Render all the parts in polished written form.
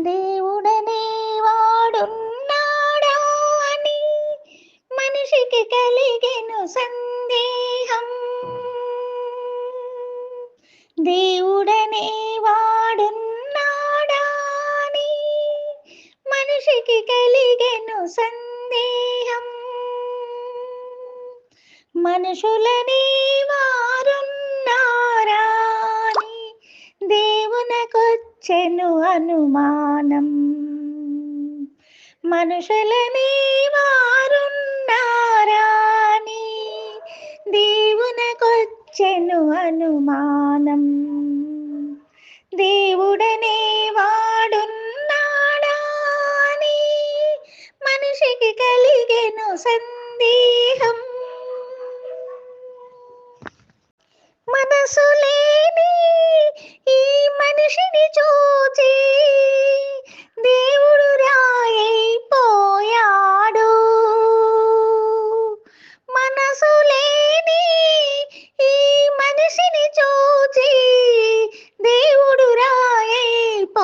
దేవుడనే వాడున్నాడా అని మనిషికి కలిగెను సందేహం. దేవుడనే వాడున్నాడా అని మనిషికి కలిగెను సందేహం. మనుషులని వారున్నారా అని దేవునకొచ్చెను అనుమానం. మనుషులని వారున్నారా అని దేవునకొచ్చెను అనుమానం. దేవుడనే వాడున్నాడా అని మనిషికి కలిగెను సందేహం. మనసు లేని ఈ మనిషిని చూచి దేవుడు రాయైపోయాడు. మనసు లేని ఈ మనిషిని చూచి దేవుడు రాయైపోయాడు.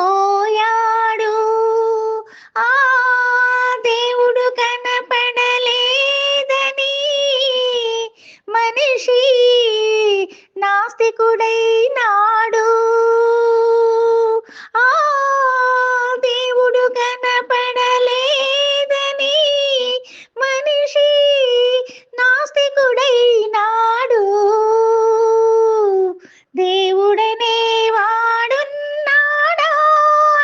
ఆ దేవుడు కనపడలేదని మనిషి నాస్తికుడైనాడు. ఆ దేవుడు కనపడలేదని మనిషి నాస్తికుడైనాడు. దేవుడనే వాడున్నాడా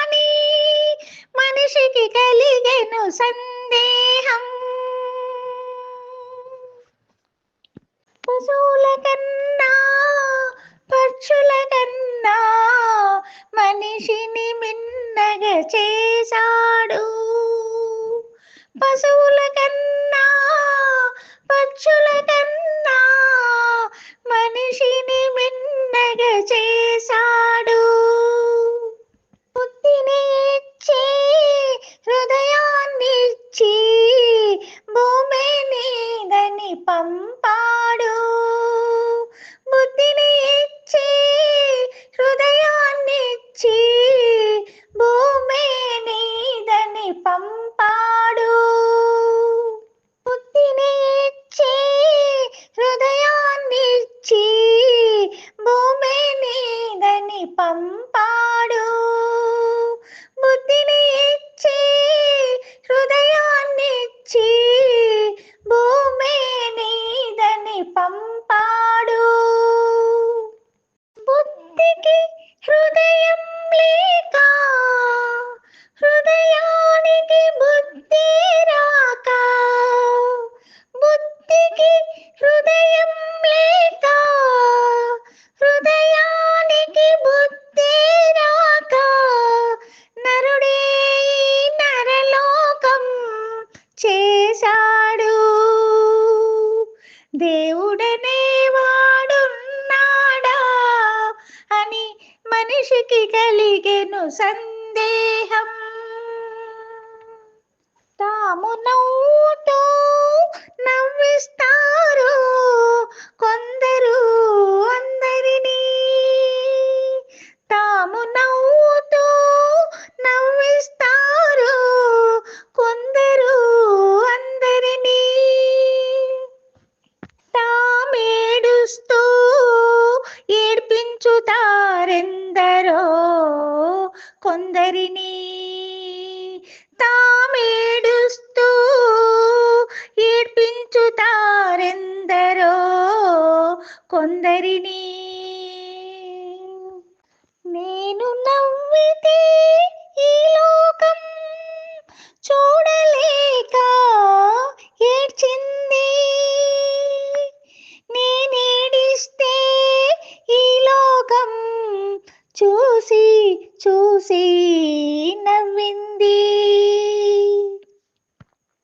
అని మనిషికి కలిగెను సందేహం. పశువుల కన్నా పక్షుల కన్నా మనిషిని మిన్నగా చేశాడు. పశువుల కన్నా పక్షుల కన్నా మనిషిని మిన్నగా చేశాడు. బుద్ధిని ఇచ్చి హృదయాన్నిచ్చి భూమి నీదని పంపాడు. బుద్ధిని ఇచ్చి హృదయాన్నిచ్చి భూమి నీదని పంపాడు. బుద్ధిని ఇచ్చి హృదయాన్నిచ్చి భూమి నీదని పంపాడు. బుద్ధిని ఇచ్చి హృదయాన్నిచ్చి భూమి నీదని పంపాడు. బుద్ధికి హృదయం లేక హృదయానికి బుద్ధి రాక, బుద్ధికి హృదయం లేక హృదయానికి బుద్ధి రాక నరుడే నరలోకం చేశాడు. దేవుడనే వాడున్నాడా అని మనిషికి కలిగెను సందేహం. తాము నవ్వుతూ నవ్విస్తారు కొందరు అందరినీ. తాము నవ్వుతూ నవ్విస్తారు కొందరు అందరినీ. తామేడుస్తూ ఏడ్పించుతారెందరో కొందరిని. తామేడుస్తూ ఏడ్పించుతారెందరో కొందరిని. నేను నవ్వితే ఈ లోకం చూడలేక ఏడ్చింది. నేనేడిస్తే ఈ లోకం చూసి చూసి నవ్వింది.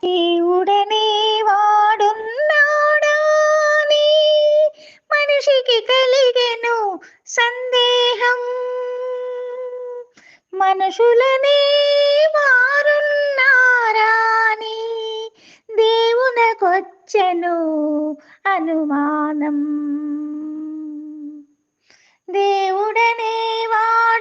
దేవుడనే వాడున్నాడా అని మనిషికి కలిగెను సందేహం. మనుషులనే వారున్నారా అని దేవునకొచ్చెను అనుమానం. దేవుడనే వాడు